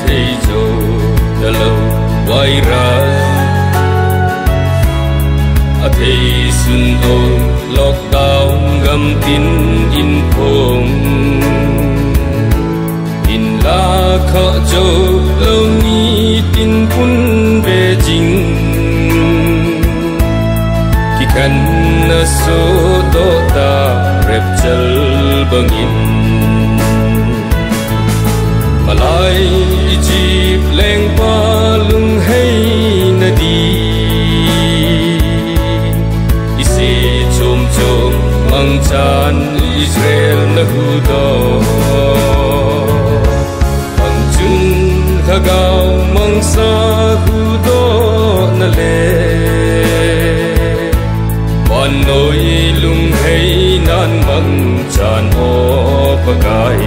thầy dồ đã lâu quay ra thầy xuân ôn lọt đau gầm tin in phong in la khó châu lâu ni tin pun về chính khi khăn na số đô ta rep chal bangin malai jip leng pa lung hay na di isi chom chom mang chan Israel na hudo ang chun khagaw mang sa hudo na le wan noi lung hay nan mang chan o pagai